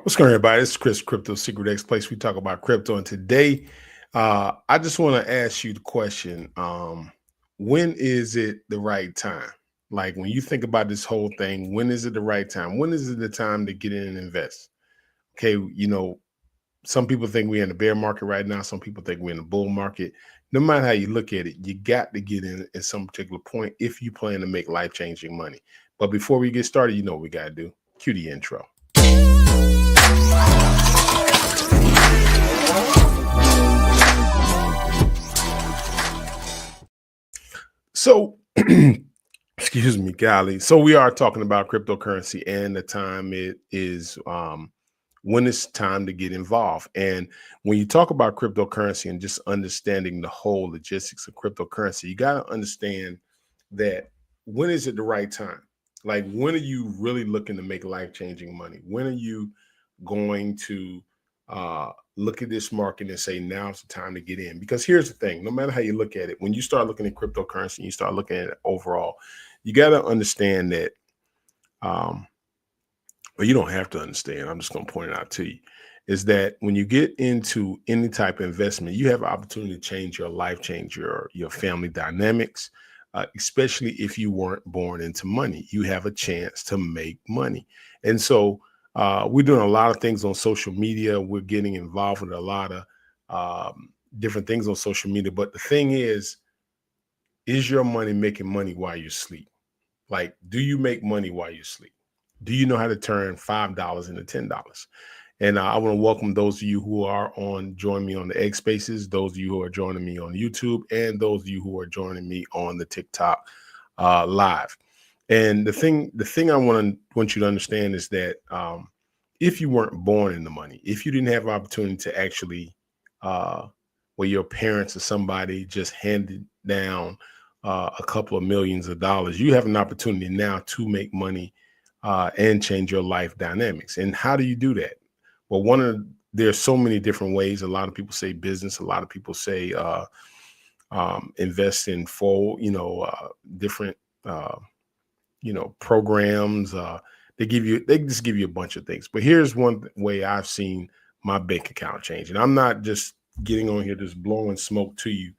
What's going on, everybody? This is Chris, Crypto Secret X Place. We talk about crypto, and today, I just want to ask you the question: when is it the right time? Like when you think about this whole thing, when is it the right time? When is it the time to get in and invest? Okay, some people think we're in the bear market right now. Some people think we're in the bull market. No matter how you look at it, you got to get in at some particular point if you plan to make life changing money. But before we get started, you know what we got to do. Cue the intro. So, excuse me, golly. So we are talking about cryptocurrency and the time it is when it's time to get involved. And when you talk about cryptocurrency and just understanding the whole logistics of cryptocurrency, you got to understand that when is it the right time? Like when are you really looking to make life changing money? When are you going to look at this market and say now's the time to get in? Because here's the thing: no matter how you look at it, when you start looking at cryptocurrency, you start looking at it overall, you got to understand that. Um, but you don't have to understand. I'm just going to point it out to you. Is that when you get into any type of investment, you have an opportunity to change your life, change your family dynamics, especially if you weren't born into money. You have a chance to make money, and so we're doing a lot of things on social media. We're getting involved with a lot of different things on social media. But the thing is your money making money while you sleep? Like, do you make money while you sleep? Do you know how to turn $5 into $10? And I want to welcome those of you who are on, join me on the X Spaces, those of you who are joining me on YouTube, and those of you who are joining me on the TikTok live. And the thing I want you to understand is that if you weren't born into money, if you didn't have an opportunity to actually, where your parents or somebody just handed down a couple of millions of dollars, you have an opportunity now to make money and change your life dynamics. And how do you do that? Well, there's so many different ways. A lot of people say business. A lot of people say invest in different uh, programs. They just give you a bunch of things. But here's one way I've seen my bank account change, and I'm not just getting on here just blowing smoke to you.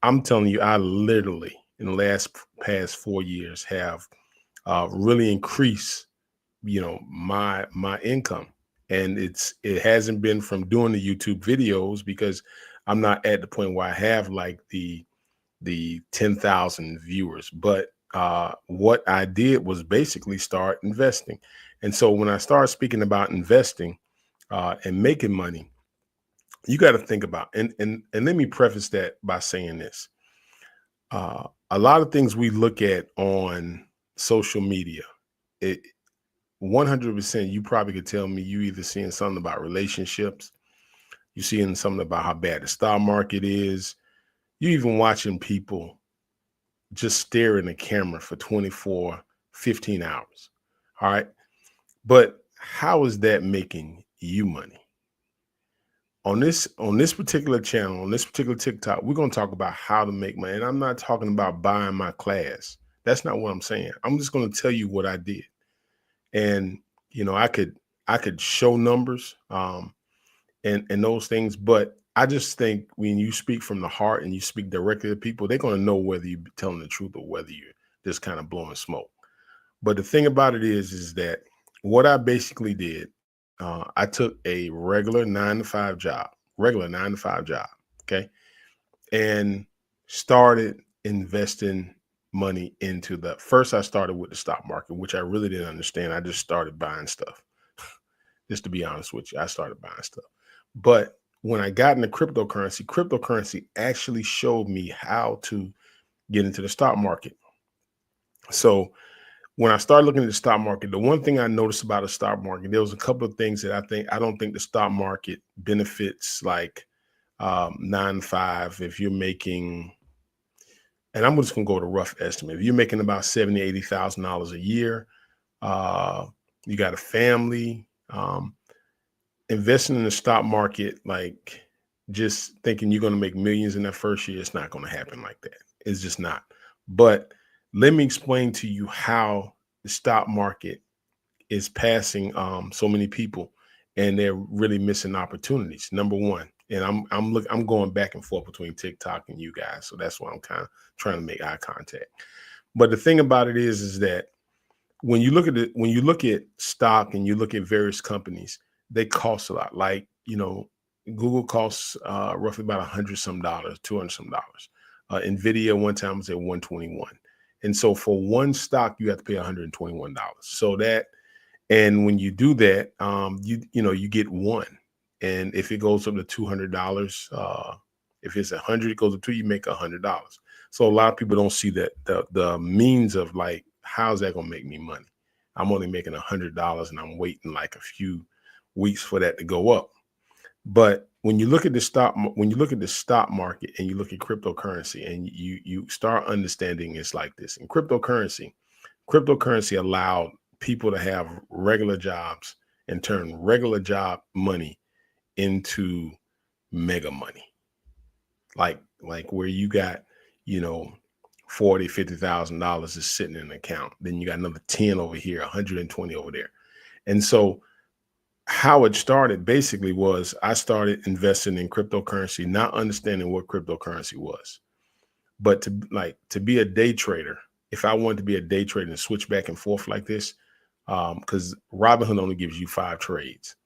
I'm telling you, I literally in the past 4 years have really increased, my income, and it hasn't been from doing the YouTube videos because I'm not at the point where I have like the 10,000 viewers. But what I did was basically start investing. And so when I started speaking about investing and making money, you got to think about, and let me preface that by saying this. A lot of things we look at on social media, it 100%, you probably could tell me you either seeing something about relationships, you seeing something about how bad the stock market is, you even watching people just stare in the camera for 24, 15 hours. All right. But how is that making you money? On this particular channel, on this particular TikTok, we're going to talk about how to make money. And I'm not talking about buying my class. That's not what I'm saying. I'm just going to tell you what I did. And I could show numbers and those things, but I just think when you speak from the heart and you speak directly to people, they're going to know whether you're telling the truth or whether you're just kind of blowing smoke. But the thing about it is that what I basically did, I took a regular 9 to 5 job, okay, and started investing money into the. First, I started with the stock market, which I really didn't understand. I just started buying stuff. Just to be honest with you, I started buying stuff. But when I got into cryptocurrency actually showed me how to get into the stock market. So when I started looking at the stock market, the one thing I noticed about the stock market, there was a couple of things that I don't think the stock market benefits like 9 to 5. If you're making, and I'm just gonna go with a rough estimate, if you're making about 70, $80,000 a year, uh, you got a family, investing in the stock market, like just thinking you're gonna make millions in that first year, it's not gonna happen like that. It's just not. But let me explain to you how the stock market is passing so many people. and they're really missing opportunities. Number one, and I'm going back and forth between TikTok and you guys, so that's why I'm kind of trying to make eye contact. But the thing about it is that when you look at it, when you look at stock and you look at various companies, they cost a lot. Like, Google costs roughly about 100 some dollars, 200 some dollars. Nvidia one time was at 121, and so for one stock you have to pay $121. So that, and when you do that, you get one, and if it goes up to $200, if it's 100, it goes up to, you make $100. So a lot of people don't see that the means of, like, how's that gonna make me money? I'm only making $100 and I'm waiting like a few weeks for that to go up. But when you look at the stock market and you look at cryptocurrency, and you start understanding it's like this. In cryptocurrency allowed people to have regular jobs and turn regular job money into mega money. Like where you got, you know, 40, $50,000 is sitting in an account. Then you got another 10 over here, 120 over there. And so how it started basically was I started investing in cryptocurrency, not understanding what cryptocurrency was. But to be a day trader, if I wanted to be a day trader and switch back and forth like this, because Robinhood only gives you 5 trades.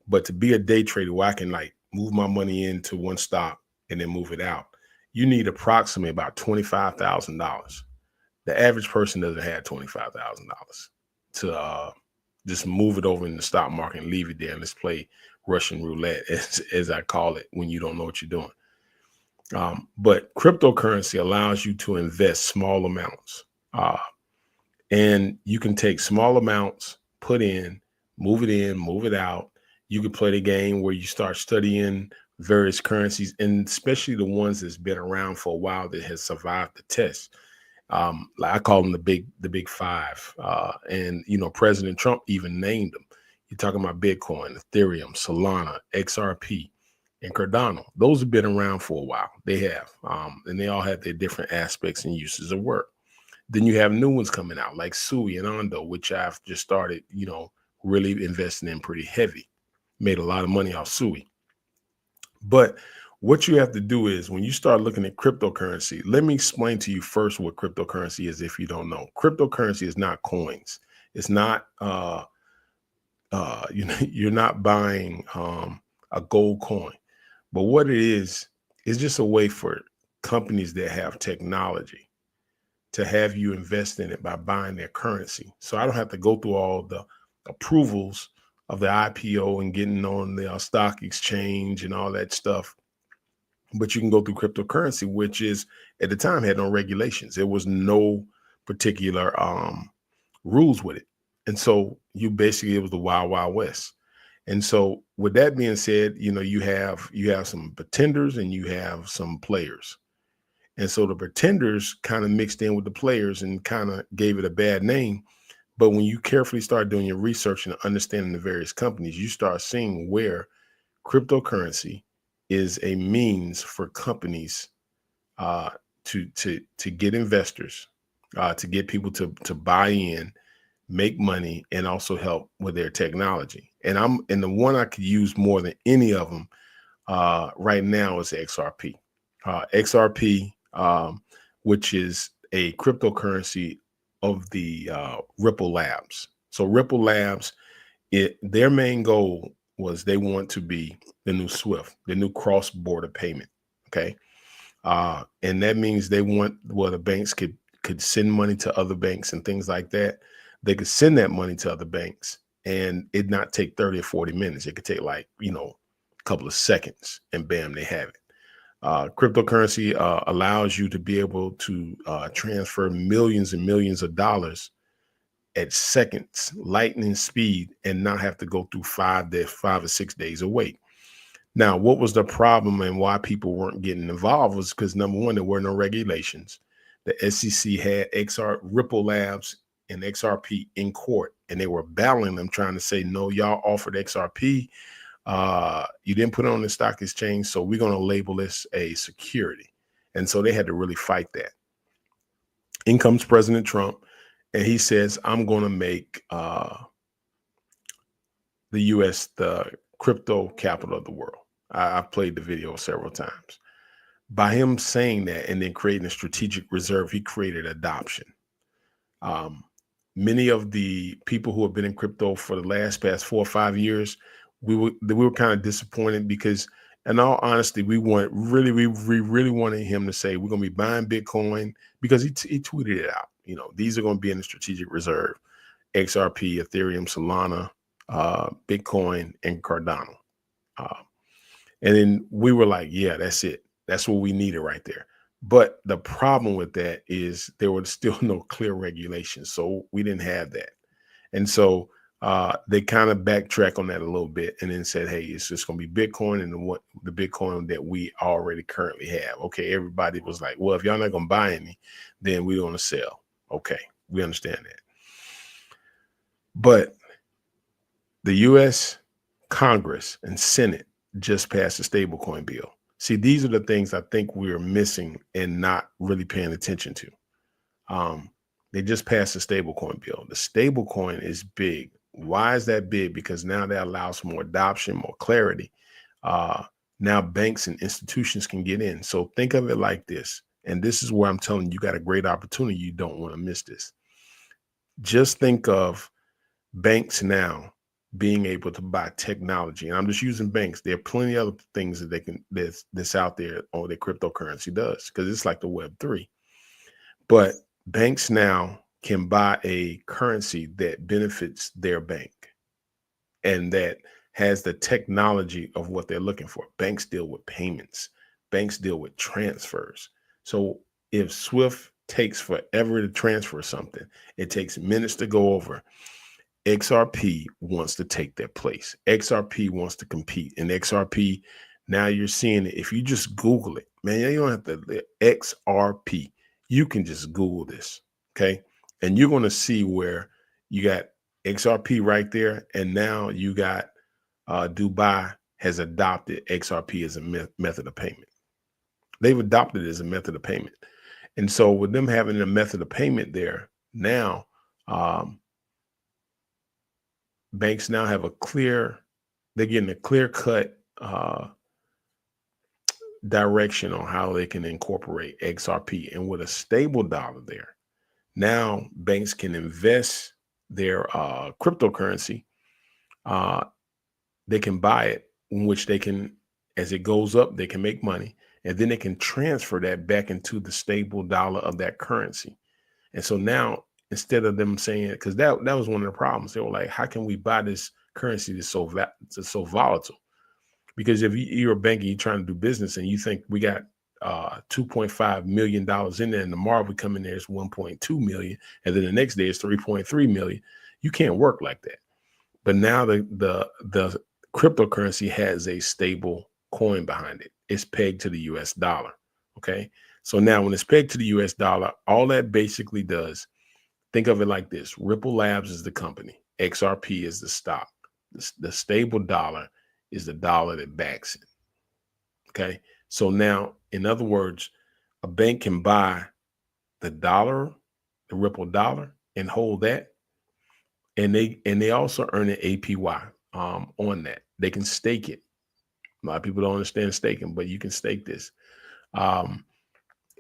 But to be a day trader where I can like move my money into one stock and then move it out, you need approximately about $25,000. The average person doesn't have $25,000 to just move it over in the stock market and leave it there and let's play Russian roulette, as I call it, when you don't know what you're doing. But cryptocurrency allows you to invest small amounts, and you can take small amounts, put in, move it out. You can play the game where you start studying various currencies, and especially the ones that's been around for a while that has survived the test. Like I call them the big five. And President Trump even named them. You're talking about Bitcoin, Ethereum, Solana, XRP, and Cardano. Those have been around for a while. They have, and they all have their different aspects and uses of work. Then you have new ones coming out like Sui and Ondo, which I've just started, really investing in pretty heavy. Made a lot of money off Sui. But what you have to do is when you start looking at cryptocurrency, let me explain to you first what cryptocurrency is if you don't know. Cryptocurrency is not coins. It's not you're not buying a gold coin. But what it is just a way for companies that have technology to have you invest in it by buying their currency. So I don't have to go through all the approvals of the IPO and getting on the stock exchange and all that stuff. But you can go through cryptocurrency, which is at the time had no regulations. There was no particular rules with it. And so it was the wild, wild west. And so with that being said, you have some pretenders and you have some players. And so the pretenders kind of mixed in with the players and kind of gave it a bad name. But when you carefully start doing your research and understanding the various companies, you start seeing where cryptocurrency is a means for companies to get investors, to get people to buy in, make money, and also help with their technology. And the one I could use more than any of them right now is XRP. XRP, which is a cryptocurrency of the Ripple Labs. So Ripple Labs, their main goal was they want to be the new SWIFT, the new cross-border payment. Okay. And that means they want the banks could send money to other banks and things like that. They could send that money to other banks and it not take 30 or 40 minutes. It could take a couple of seconds and bam, they have it. Cryptocurrency allows you to be able to transfer millions and millions of dollars at seconds, lightning speed, and not have to go through 5 or 6 days of wait. Now, what was the problem and why people weren't getting involved was because, number one, there were no regulations. The SEC had Ripple Labs and XRP in court, and they were battling them, trying to say, no, y'all offered XRP. You didn't put it on the stock exchange, so we're going to label this a security. And so they had to really fight that. In comes President Trump, and he says, I'm going to make the US the crypto capital of the world. I've played the video several times. By him saying that and then creating a strategic reserve, he created adoption. Um, Many of the people who have been in crypto for the past 4 or 5 years, we were kind of disappointed because, in all honesty, we really wanted him to say we're going to be buying Bitcoin because he tweeted it out. You know, these are going to be in the strategic reserve: XRP, Ethereum, Solana, Bitcoin, and Cardano. Uh, and then we were like, yeah, that's it. That's what we needed right there. But the problem with that is there were still no clear regulations. So we didn't have that. And so they kind of backtrack on that a little bit and then said, hey, it's just going to be Bitcoin and the Bitcoin that we already currently have. Okay. Everybody was like, well, if y'all not going to buy any, then we're going to sell. Okay. We understand that. But the U.S. Congress and Senate just passed a stablecoin bill. See, these are the things I think we're missing and not really paying attention to. They just passed a stablecoin bill. The stablecoin is big. Why is that big? Because now that allows for more adoption, more clarity. Now banks and institutions can get in. So think of it like this. And this is where I'm telling you, you got a great opportunity. You don't want to miss this. Just think of banks now being able to buy technology. And I'm just using banks. There are plenty of other things that they can that's out there or that cryptocurrency does, because it's like the Web3. But banks now can buy a currency that benefits their bank and that has the technology of what they're looking for. Banks deal with payments, banks deal with transfers. So if Swift takes forever to transfer something, it takes minutes to go over. XRP wants to take their place. XRP wants to compete. And XRP, now you're seeing it. If you just Google it, man, you don't have to XRP. You can just Google this, okay? And you're going to see where you got XRP right there. And now you got Dubai has adopted XRP as a method of payment. They've adopted it as a method of payment. And so with them having a method of payment there, now banks now have they're getting a clear cut direction on how they can incorporate XRP. And with a stable dollar there, now banks can invest their cryptocurrency. They can buy it, in which they can, as it goes up, they can make money. And then they can transfer that back into the stable dollar of that currency. And so now, instead of them saying, because that was one of the problems, they were like, how can we buy this currency that's so volatile? Because if you're a bank and you're trying to do business and you think we got $2.5 million in there, and tomorrow we come in there, it's 1.2 million, and then the next day it's 3.3 million, you can't work like that. But now the cryptocurrency has a stable coin behind it. It's pegged to the US dollar. Okay. So now when it's pegged to the US dollar, all that basically does, think of it like this: Ripple Labs is the company, XRP is the stock, the stable dollar is the dollar that backs it. Okay. So now, in other words, a bank can buy the dollar, the Ripple dollar, and hold that. And they also earn an APY on that. They can stake it. A lot of people don't understand staking, but you can stake this and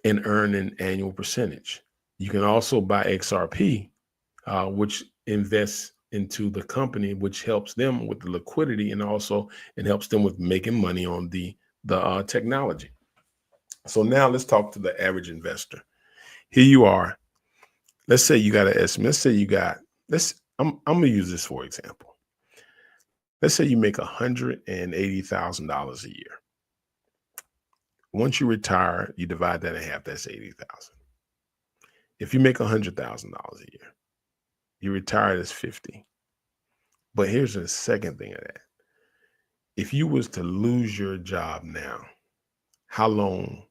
earn an annual percentage. You can also buy XRP, which invests into the company, which helps them with the liquidity, and also it helps them with making money on the technology. So now let's talk to the average investor. Here you are. Let's say you got an estimate. Let's say you got, I'm going to use this for example. Let's say you make $180,000 a year. Once you retire, you divide that in half, that's 80,000. If you make $100,000 a year, you retire, that's 50. But here's the second thing of that. If you was to lose your job now, how long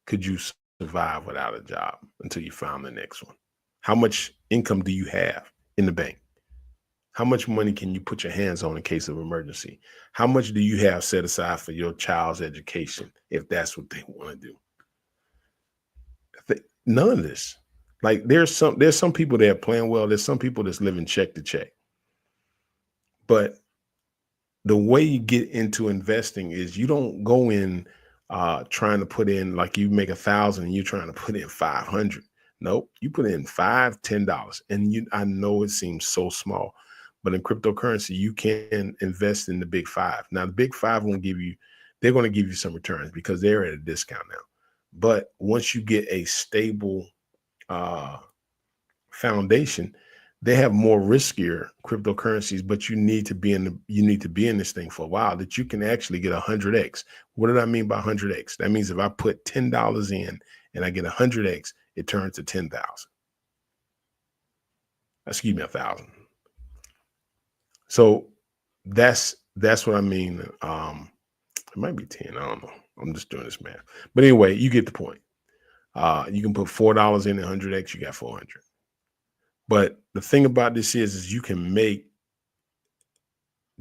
could you survive without a job until you found the next one? How much income do you have in the bank? How much money can you put your hands on in case of emergency? How much do you have set aside for your child's education if that's what they want to do? None of this. Like there's some people that are playing well. There's some people that's living check to check. But the way you get into investing is you don't go in trying to put in, like, you make 1,000 and you're trying to put in 500. Nope, you put in $5, $10, and I know it seems so small, but in cryptocurrency you can invest in the big five. Now the big five won't give you, they're going to give you some returns because they're at a discount now. But once you get a stable uh, foundation, they have more riskier cryptocurrencies, but you need to be in this thing for a while that you can actually get 100x. What did I mean by 100x? That means if I put $10 in and I get 100x, it turns to 10,000. Excuse me, 1,000. So that's what I mean. It might be 10. I don't know. I'm just doing this math. But anyway, you get the point. You can put $4 in 100x, you got 400. But the thing about this is you can make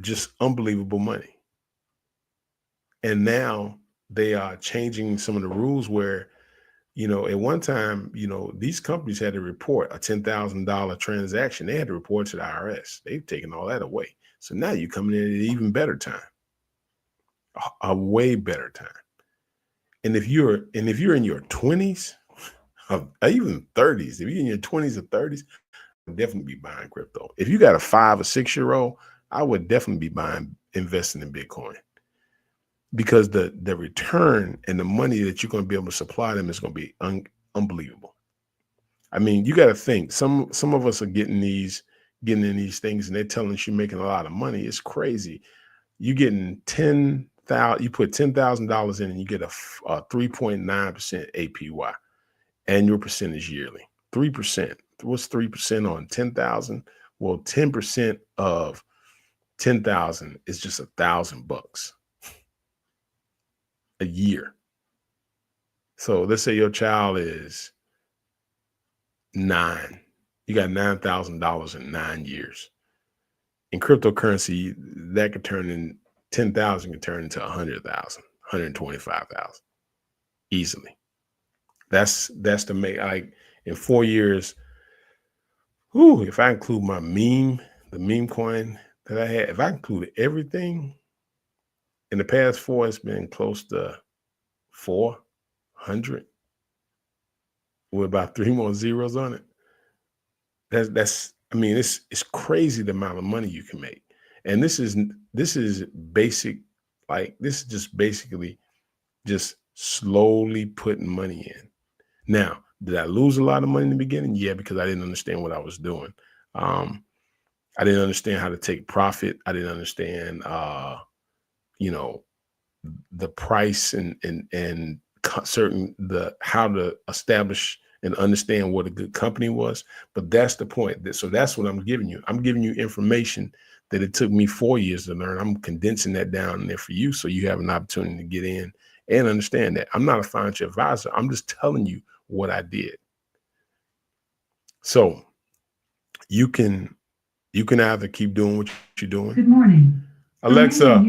just unbelievable money. And now they are changing some of the rules where, at one time, these companies had to report a $10,000 transaction. They had to report to the IRS. They've taken all that away. So now you're coming in at an even better time, a way better time. And if you're in your 20s, even 30s, if you're in your 20s or 30s, definitely be buying crypto. If you got a 5 or 6-year-old, I would definitely be investing in Bitcoin, because the return and the money that you're going to be able to supply them is going to be unbelievable. I mean, you got to think, some of us are getting in these things and they're telling us you're making a lot of money. It's crazy. You getting 10,000, you put $10,000 in and you get a 3.9% APY, annual percentage yearly. 3%. What's 3% on 10,000? Well, 10% of 10,000 is just $1,000 a year. So let's say your child is 9. You got $9,000 in 9 years. In cryptocurrency, that could turn in 10,000 could turn into 100,000, 125,000 easily. That's the make, like, in 4 years. If I include the meme coin that I had, if I include everything in the past 4, it's been close to 400 with about 3 more zeros on it. I mean, it's crazy the amount of money you can make. And this is basic, like, this is just basically just slowly putting money in. Now, did I lose a lot of money in the beginning? Yeah, because I didn't understand what I was doing. I didn't understand how to take profit. I didn't understand, the price and how to establish and understand what a good company was. But that's the point. So that's what I'm giving you. I'm giving you information that it took me 4 years to learn. I'm condensing that down there for you, so you have an opportunity to get in and understand that. I'm not a financial advisor. I'm just telling you what I did. So you can either keep doing what you're doing. Good morning. Alexa,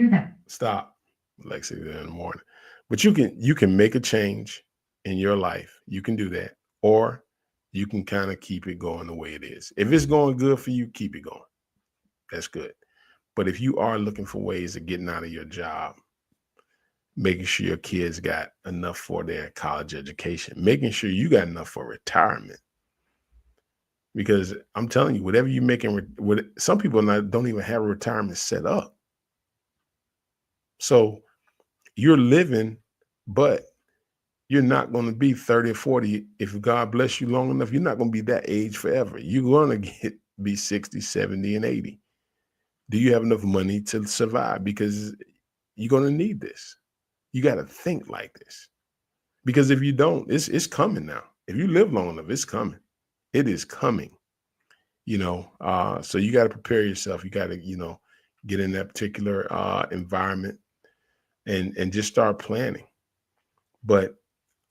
stop. Alexa in the morning. But you can make a change in your life. You can do that. Or you can kind of keep it going the way it is. If it's going good for you, keep it going. That's good. But if you are looking for ways of getting out of your job, making sure your kids got enough for their college education, making sure you got enough for retirement. Because I'm telling you, whatever you're making, some people don't even have a retirement set up. So you're living, but you're not going to be 30 or 40. If God bless you long enough, you're not going to be that age forever. You're going to be 60, 70, and 80. Do you have enough money to survive? Because you're going to need this. You got to think like this. Because if you don't, it's coming now. If you live long enough, it's coming. It is coming. So you got to prepare yourself. You got to, get in that particular environment and just start planning. But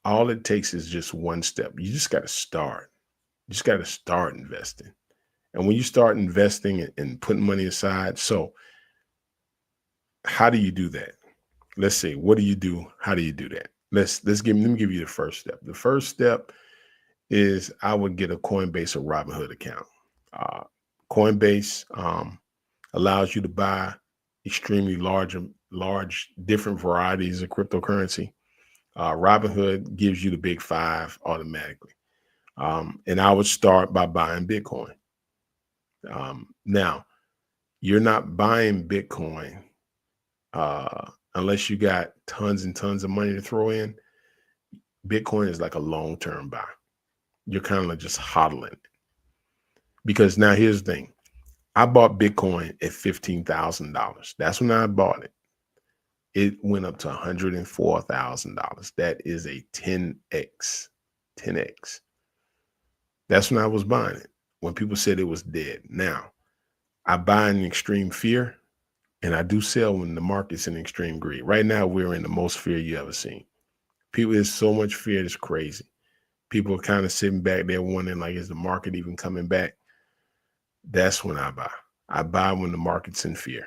all it takes is just one step. You just got to start. You just got to start investing. And when you start investing and putting money aside, so how do you do that? Let's see. What do you do? How do you do that? Let me give you the first step. The first step is I would get a Coinbase or Robinhood account. Coinbase allows you to buy extremely large different varieties of cryptocurrency. Robinhood gives you the big five automatically. And I would start by buying Bitcoin. Now, you're not buying Bitcoin unless you got tons and tons of money to throw in. Bitcoin is like a long-term buy. You're kind of just hodling it. Because now here's the thing. I bought Bitcoin at $15,000. That's when I bought it. It went up to $104,000. That is a 10x. 10x. That's when I was buying it. When people said it was dead. Now, I buy in extreme fear, and I do sell when the market's in extreme greed. Right now, we're in the most fear you ever seen. People, there's so much fear, it's crazy. People are kind of sitting back there wondering, like, is the market even coming back? That's when I buy. I buy when the market's in fear.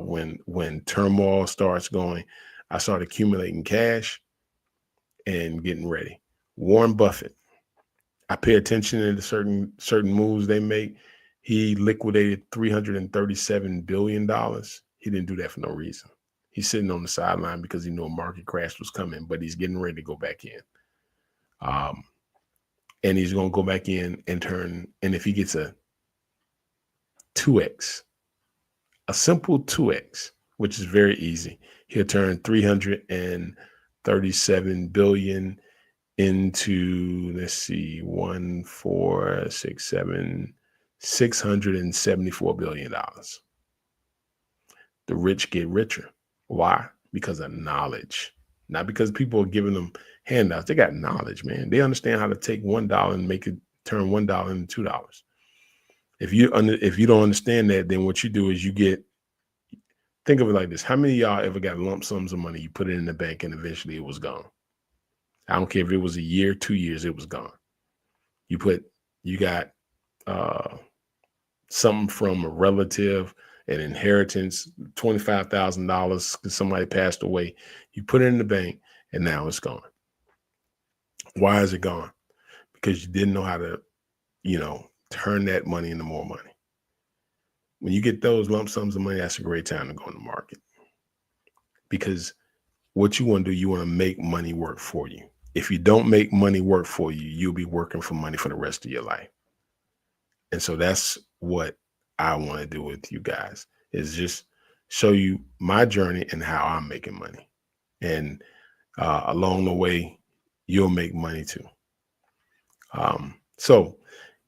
When turmoil starts going, I start accumulating cash and getting ready. Warren Buffett, I pay attention to certain moves they make. He liquidated $337 billion. He didn't do that for no reason. He's sitting on the sideline because he knew a market crash was coming, but he's getting ready to go back in. And he's going to go back in and turn. And if he gets a 2x, a simple 2x, which is very easy, he'll turn 337 billion into, let's see, 1, 4, 6, 7, $674 billion. The rich get richer. Why? Because of knowledge, not because people are giving them handouts. They got knowledge, man. They understand how to take $1 and make it turn $1 into $2. If you don't understand that, then what you do is you get, think of it like this. How many of y'all ever got lump sums of money? You put it in the bank and eventually it was gone. I don't care if it was a year, 2 years, it was gone. You got something from a relative, an inheritance, $25,000 because somebody passed away. You put it in the bank and now it's gone. Why is it gone? Because you didn't know how to, turn that money into more money. When you get those lump sums of money, that's a great time to go in the market. Because what you want to do, you want to make money work for you. If you don't make money work for you, you'll be working for money for the rest of your life. And so that's what I want to do with you guys, is just show you my journey and how I'm making money. And along the way, you'll make money too. So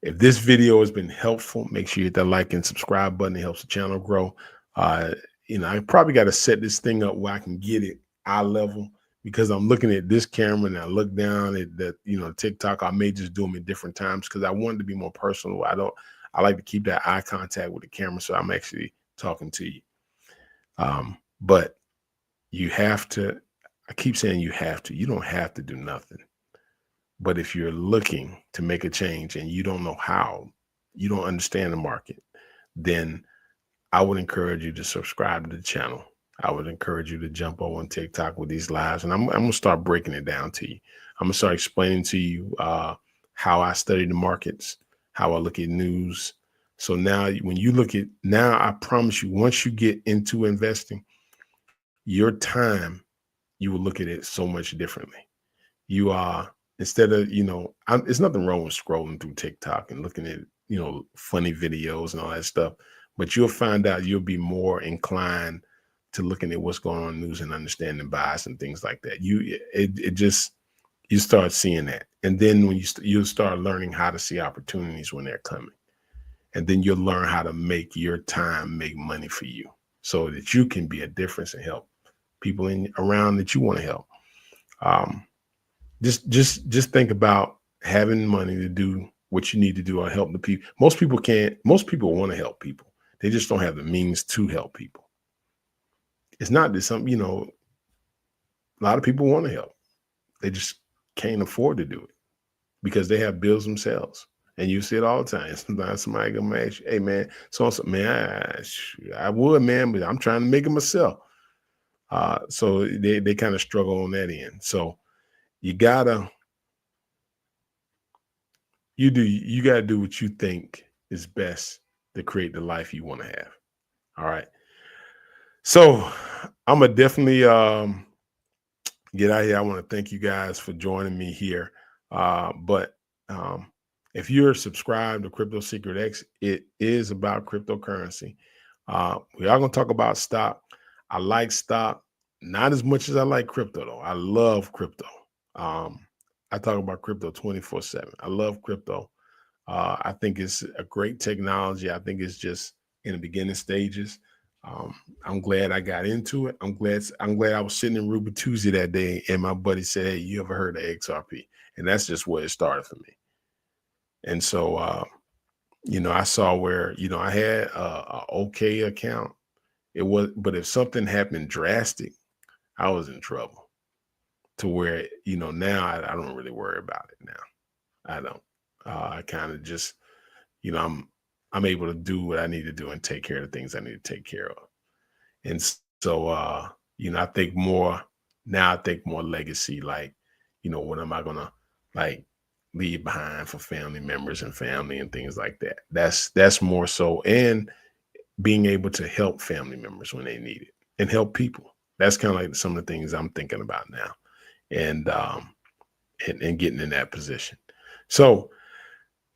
if this video has been helpful, make sure you hit that like and subscribe button. It helps the channel grow. I probably got to set this thing up where I can get it eye level, because I'm looking at this camera and I look down at that, TikTok. I may just do them at different times because I want it to be more personal. I like to keep that eye contact with the camera, so I'm actually talking to you. But you have to, I keep saying you have to, you don't have to do nothing. But if you're looking to make a change and you don't know how, you don't understand the market, then I would encourage you to subscribe to the channel. I would encourage you to jump on TikTok with these lives, and I'm going to start breaking it down to you. I'm going to start explaining to you how I study the markets, how I look at news. So now when you look at, now I promise you, once you get into investing, your time, you will look at it so much differently. You are, instead of, it's nothing wrong with scrolling through TikTok and looking at, funny videos and all that stuff, but you'll find out you'll be more inclined to looking at what's going on in news and understanding bias and things like that. You start seeing that. And then when you'll start learning how to see opportunities when they're coming. And then you'll learn how to make your time make money for you so that you can be a difference and help people around that you want to help. Just think about having money to do what you need to do or help the people. Most people want to help people. They just don't have the means to help people. It's not that a lot of people want to help. They just can't afford to do it because they have bills themselves. And you see it all the time. Sometimes somebody gonna ask you, hey man, so man, I would, man, but I'm trying to make it myself. So they kind of struggle on that end. So you gotta do what you think is best to create the life you want to have. All right. So I'm gonna definitely get out here. I want to thank you guys for joining me here. But if you're subscribed to Crypto Secret X, it is about cryptocurrency. We are going to talk about stock. I like stock, not as much as I like crypto, though. I love crypto. Um, I talk about crypto 24/7. I love crypto. I think it's a great technology. I think it's just in the beginning stages. Um, I'm glad I got into it. I'm glad I was sitting in Ruby Tuesday that day, and my buddy said, "Hey, you ever heard of XRP?" And that's just where it started for me. And so, I saw where I had a okay account. It was, but if something happened drastic, I was in trouble. To where now I don't really worry about it now. I don't. I kind of just you know, I'm able to do what I need to do and take care of the things I need to take care of. And so I think more now. I think more legacy, like, what am I gonna like leave behind for family members and family and things like that. That's more so, and being able to help family members when they need it and help people. That's kind of like some of the things I'm thinking about now, and and getting in that position. So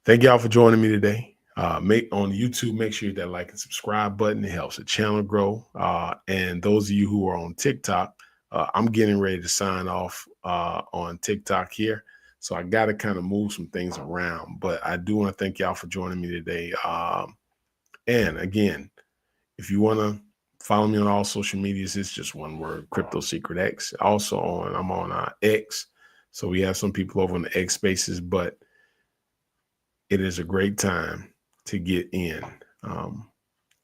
thank y'all for joining me today. Make on YouTube, make sure you hit that like and subscribe button. It helps the channel grow. And those of you who are on TikTok, I'm getting ready to sign off on TikTok here. So I got to kind of move some things around. But I do want to thank y'all for joining me today. And again, if you want to follow me on all social medias, it's just one word: Crypto Secret X. Also I'm on X. So we have some people over on the X Spaces, but it is a great time to get in. Um,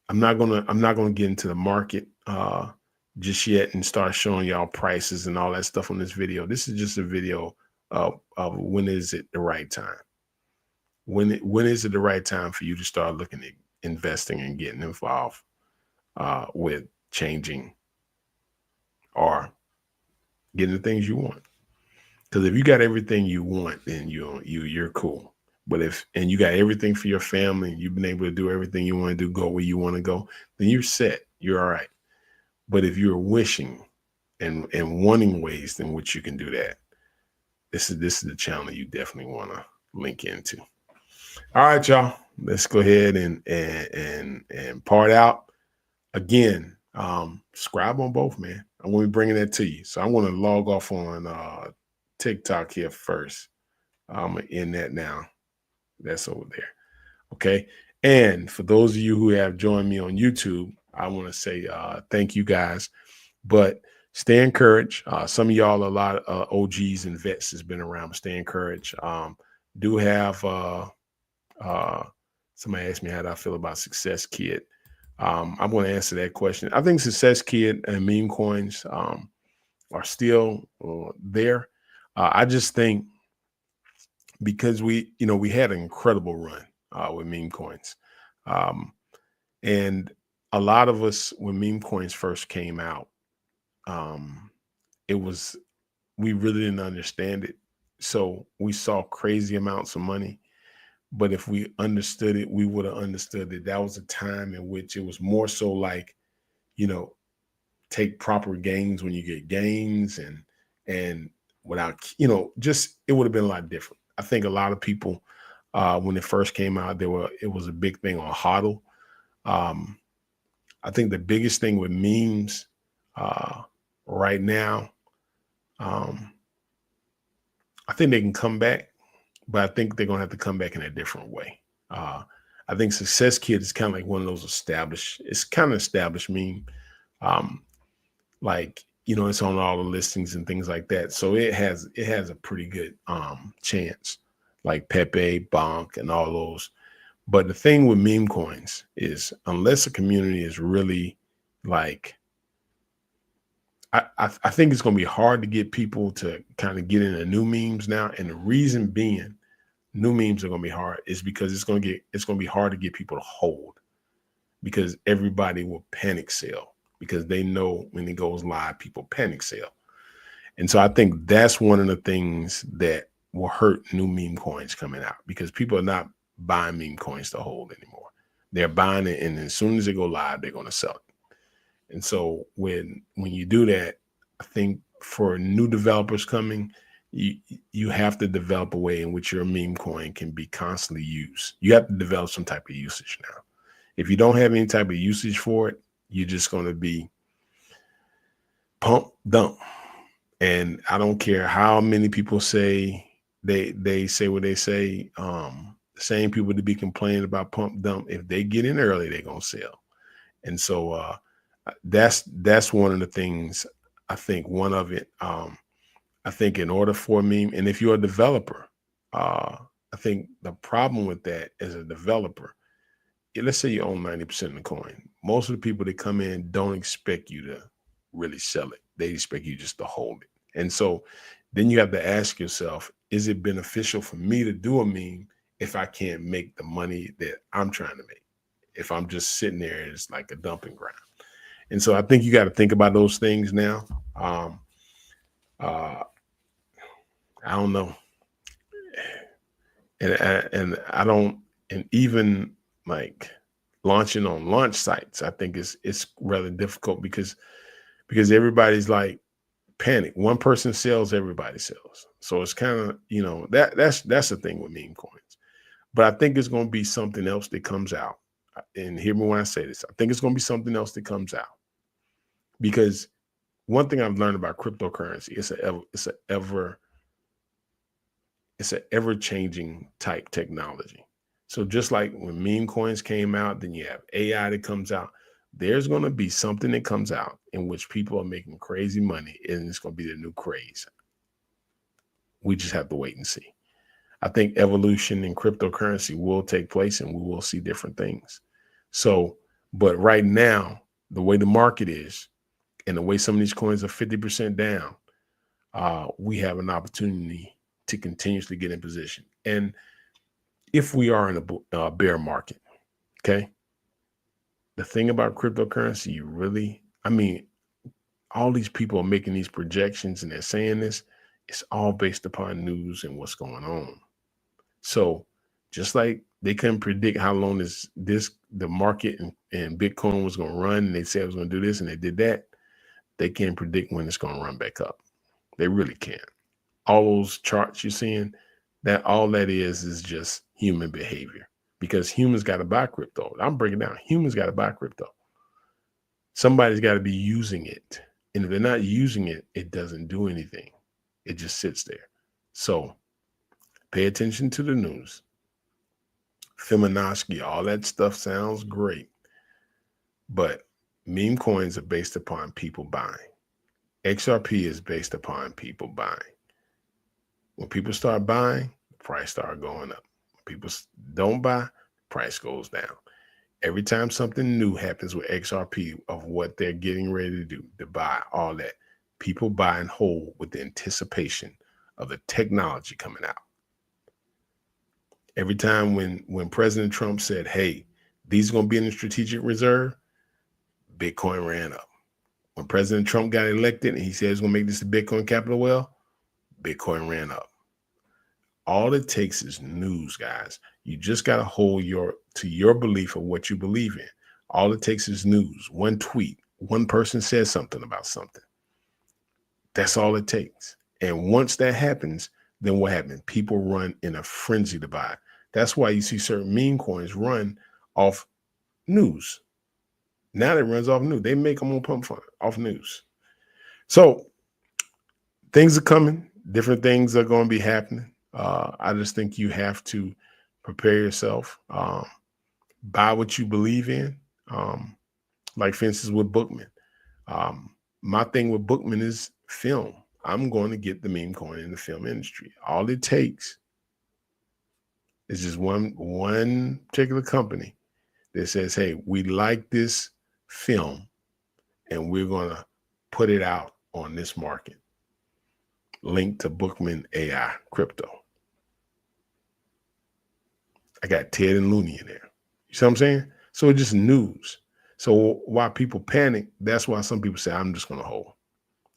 I'm not gonna get into the market just yet and start showing y'all prices and all that stuff on this video. This is just a video of when is it the right time. When is it the right time for you to start looking at investing and getting involved with changing or getting the things you want? Because if you got everything you want, then you're cool. But if and you got everything for your family, you've been able to do everything you want to do, go where you want to go, then you're set. You're all right. But if you're wishing and wanting ways in which you can do that, this is the channel you definitely want to link into. All right, y'all. Let's go ahead and part out again. Subscribe on both, man. I'm gonna be bringing that to you. So I'm gonna log off on TikTok here first. I'm in that now. That's over there. Okay. And for those of you who have joined me on YouTube, I want to say thank you guys. But stay encouraged. Some of y'all, a lot of OGs and vets has been around, but stay encouraged. Do have somebody asked me how do I feel about Success Kid. I'm going to answer that question. I think Success Kid and meme coins are still there. I just think because we had an incredible run with meme coins. Um, and a lot of us, when meme coins first came out, um, it was, we really didn't understand it. So we saw crazy amounts of money. But if we understood it, we would have understood that that was a time in which it was more so like, you know, take proper gains when you get gains and without, just it would have been a lot different. I think a lot of people when it first came out, it was a big thing on HODL. Um, I think the biggest thing with memes right now, um, I think they can come back, but I think they're gonna have to come back in a different way. Uh, I think Success Kid is kind of like one of those established. It's kind of established meme. Um, like it's on all the listings and things like that, so it has a pretty good chance, like Pepe, Bonk, and all those. But the thing with meme coins is unless a community is really like I think it's going to be hard to get people to kind of get into new memes now, and the reason being new memes are going to be hard is because it's going to be hard to get people to hold, because everybody will panic sell because they know when it goes live, people panic sell. And so I think that's one of the things that will hurt new meme coins coming out, because people are not buying meme coins to hold anymore. They're buying it, and as soon as they go live, they're going to sell it. And so when you do that, I think for new developers coming, you you have to develop a way in which your meme coin can be constantly used. You have to develop some type of usage now. If you don't have any type of usage for it, you're just going to be pump dump. And I don't care how many people say they say what they say. The same people to be complaining about pump dump, if they get in early, they're gonna sell. And so that's one of the things. I think one of it. I think in order for me, and if you're a developer, I think the problem with that as a developer, let's say you own 90% of the coin. Most of the people that come in don't expect you to really sell it. They expect you just to hold it. And so then you have to ask yourself, is it beneficial for me to do a meme if I can't make the money that I'm trying to make? If I'm just sitting there, it's like a dumping ground. And so I think you got to think about those things now. Uh, I don't know. And I don't, and even like launching on launch sites, I think it's rather difficult because everybody's like panic. One person sells, everybody sells. So it's kind of, that's the thing with meme coins. But I think it's going to be something else that comes out. And hear me when I say this. I think it's going to be something else that comes out because one thing I've learned about cryptocurrency, it's an ever changing type technology. So just like when meme coins came out, then you have AI that comes out. There's going to be something that comes out in which people are making crazy money, and it's going to be the new craze. We just have to wait and see. I think evolution in cryptocurrency will take place, and we will see different things. So, but right now, the way the market is, and the way some of these coins are 50% down, we have an opportunity to continuously get in position. And if we are in a bear market, okay, the thing about cryptocurrency, I mean, all these people are making these projections and they're saying this, it's all based upon news and what's going on. So just like they couldn't predict how long the market and Bitcoin was going to run, and they said it was going to do this and they did that, they can't predict when it's going to run back up. They really can't. All those charts you're seeing, that all that is just human behavior, because humans got to buy crypto. I'm breaking down. Humans got to buy crypto. Somebody's got to be using it. And if they're not using it, it doesn't do anything. It just sits there. So pay attention to the news. Fibonacci, all that stuff sounds great. But meme coins are based upon people buying. XRP is based upon people buying. When people start buying, the price start going up. When people don't buy, price goes down. Every time something new happens with XRP of what they're getting ready to do, to buy, all that, people buy and hold with the anticipation of the technology coming out. Every time when President Trump said, hey, these are going to be in the strategic reserve, Bitcoin ran up. When President Trump got elected and he said he's going to make this the Bitcoin capital, well, Bitcoin ran up. All it takes is news, guys. You just got to hold to your belief of what you believe in. All it takes is news. One tweet, one person says something about something. That's all it takes. And once that happens, then what happens? People run in a frenzy to buy. That's why you see certain meme coins run off news. Now it runs off news. They make them on pump fund off news. So things are coming. Different things are going to be happening. I just think you have to prepare yourself. Buy what you believe in. Like for instance with Bookman. My thing with Bookman is film. I'm going to get the meme coin in the film industry. All it takes is just one particular company that says, hey, we like this film and we're going to put it out on this market. Linked to Bookman AI crypto. I got Ted and Looney in there. You see what I'm saying? So it's just news. So while people panic, that's why some people say, I'm just going to hold.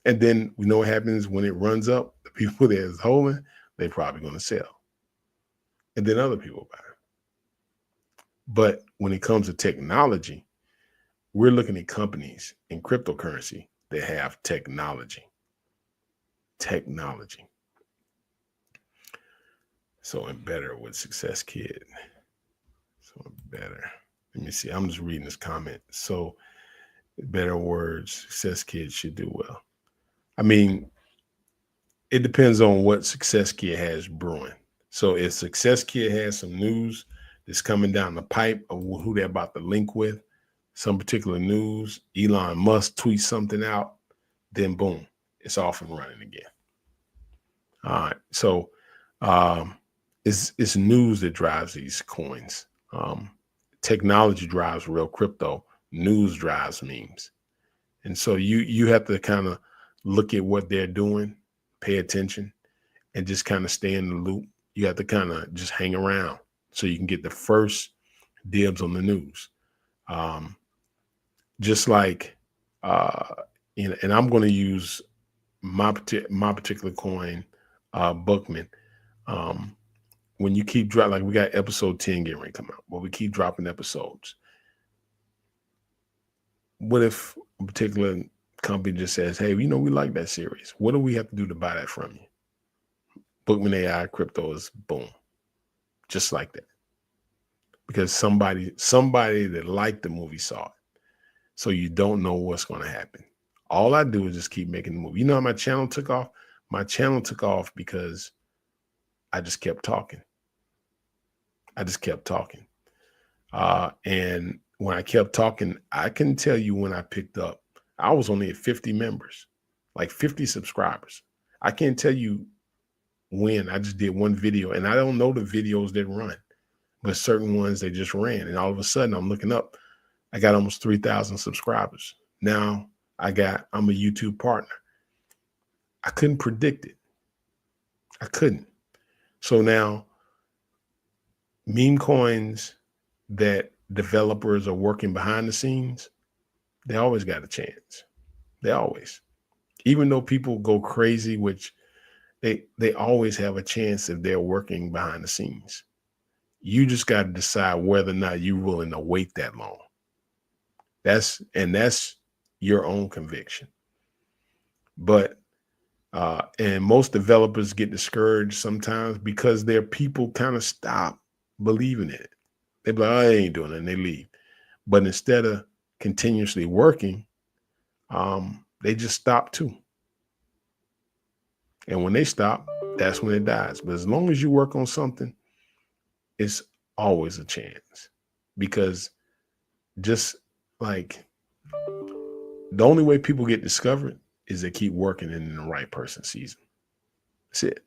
And then we know what happens when it runs up. The people that is holding, they're probably going to sell. And then other people buy. But when it comes to technology, we're looking at companies in cryptocurrency that have technology. Technology. So Better with Success Kid. So Better. Let me see. I'm just reading this comment. So Better words, Success Kid should do well. I mean, it depends on what Success Kid has brewing. So if Success Kid has some news that's coming down the pipe of who they're about to link with, some particular news, Elon Musk tweets something out, then boom, it's off and running again. All right. So it's news that drives these coins. Technology drives real crypto. News drives memes. And so you have to kind of look at what they're doing, pay attention, and just kind of stay in the loop. You have to kind of just hang around so you can get the first dibs on the news. Just like, and I'm going to use my particular coin, Bookman. When you keep dropping, like we got episode 10 getting ready to come out, but we keep dropping episodes. What if a particular company just says, hey, we like that series. What do we have to do to buy that from you? Bookman AI crypto is boom. Just like that. Because somebody that liked the movie saw it. So you don't know what's going to happen. All I do is just keep making the movie. You know how my channel took off? My channel took off because I just kept talking. And when I kept talking, I can tell you when I picked up, I was only at 50 members, like 50 subscribers. I can't tell you when. I just did one video, and I don't know the videos that run, but certain ones they just ran. And all of a sudden I'm looking up, I got almost 3,000 subscribers. Now I'm a YouTube partner. I couldn't predict it. I couldn't. So now meme coins that developers are working behind the scenes, they always got a chance. They always, even though people go crazy, which they always have a chance if they're working behind the scenes. You just got to decide whether or not you're willing to wait that long. That's your own conviction. But and most developers get discouraged sometimes because their people kind of stop believing in it. They be like, oh, I ain't doing it, and they leave. But instead of continuously working, they just stop too. And when they stop, that's when it dies. But as long as you work on something, it's always a chance. Because just like the only way people get discovered is they keep working and then the right person sees them. That's it.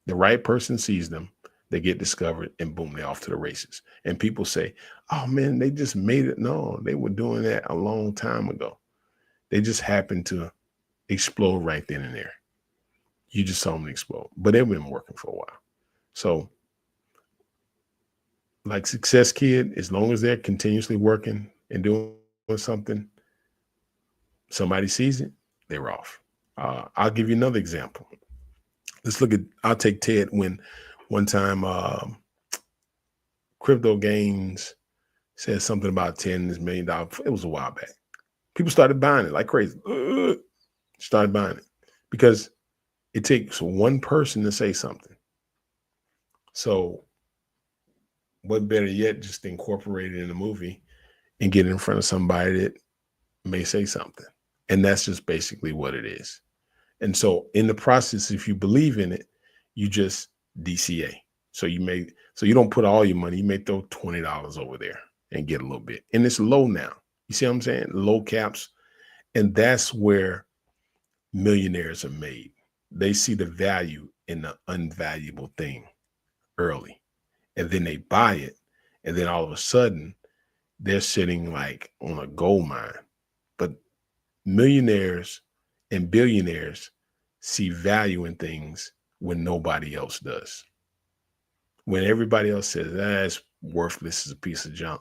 The right person sees them, they get discovered, and boom, they're off to the races. And people say, oh man, they just made it. No, they were doing that a long time ago. They just happened to explode right then and there. You just saw them explode, but they've been working for a while. So like Success Kid, as long as they're continuously working and doing something, somebody sees it, they're off. I'll give you another example. Let's look at, I'll take Ted. When one time Crypto Gains said something about $10 million. It was a while back. People started buying it like crazy. Started buying it because it takes one person to say something. So what better yet, just incorporate it in a movie and get in front of somebody that may say something. And that's just basically what it is. And so in the process, if you believe in it, you just DCA. So you don't put all your money, you may throw $20 over there and get a little bit. And it's low now. You see what I'm saying? Low caps. And that's where millionaires are made. They see the value in the unvaluable thing early, and then they buy it. And then all of a sudden they're sitting like on a gold mine. But millionaires and billionaires see value in things when nobody else does. When everybody else says, it's worthless, it's a piece of junk,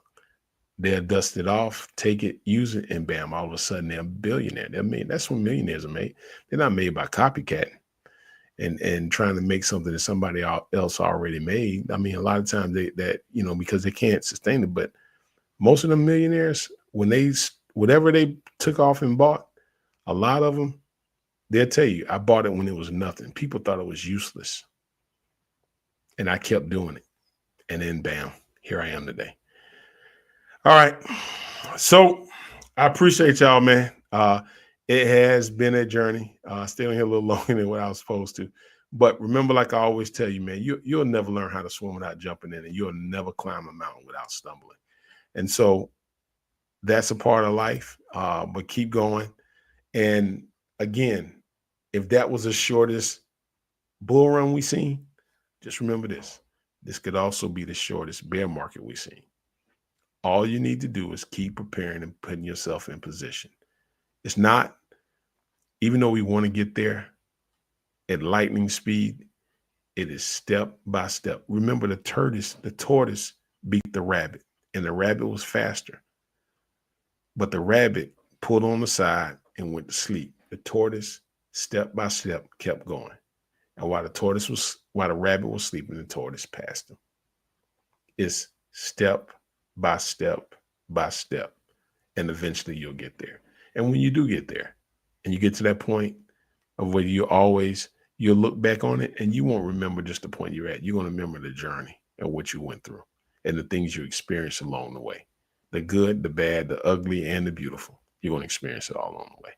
they'll dust it off, take it, use it, and bam, all of a sudden they're a billionaire. That's when millionaires are made. They're not made by copycat and trying to make something that somebody else already made. I mean, a lot of times because they can't sustain it, but most of the millionaires when whatever they took off and bought, a lot of them, they'll tell you, I bought it when it was nothing. People thought it was useless. And I kept doing it. And then bam, here I am today. All right. So I appreciate y'all, man. It has been a journey. Staying here a little longer than what I was supposed to. But remember, like I always tell you, man, you'll never learn how to swim without jumping in, and you'll never climb a mountain without stumbling. And so that's a part of life. But keep going. And again, if that was the shortest bull run we seen, just remember this. This could also be the shortest bear market we've seen. All you need to do is keep preparing and putting yourself in position. It's not, even though we want to get there at lightning speed, it is step by step. Remember, the tortoise beat the rabbit, and the rabbit was faster. But the rabbit pulled on the side and went to sleep. The tortoise, step by step, kept going. And while the rabbit was sleeping, the tortoise passed him. It's step by step by step. And eventually you'll get there. And when you do get there, and you get to that point of where you'll look back on it and you won't remember just the point you're at. You're going to remember the journey and what you went through and the things you experienced along the way. The good, the bad, the ugly, and the beautiful. You're going to experience it all along the way.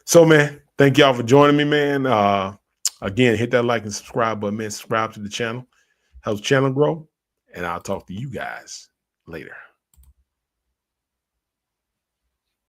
So, man, thank y'all for joining me, man. Again, hit that like and subscribe button, man. Subscribe to the channel. Helps the channel grow. And I'll talk to you guys later.